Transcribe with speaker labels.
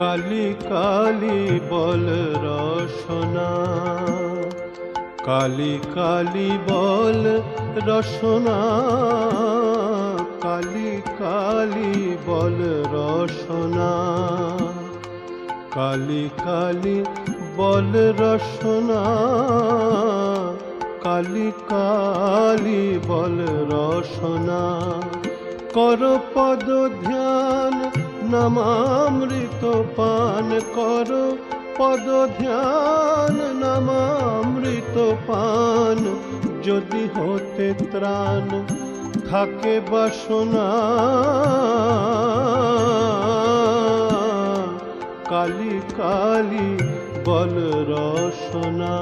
Speaker 1: কালি কালি বল রসনা, কালি কালি বল রসনা, কালি কালি বল রসনা, কালি কালি বল রসনা, কালি কালি বল রসনা। কর পদ ধ্যান নামামৃত পান, কর পদ ধ্যান নামামৃত পান, যদি হতে ত্রাণ থাকে বাসনা। কালি কালি বল রসনা।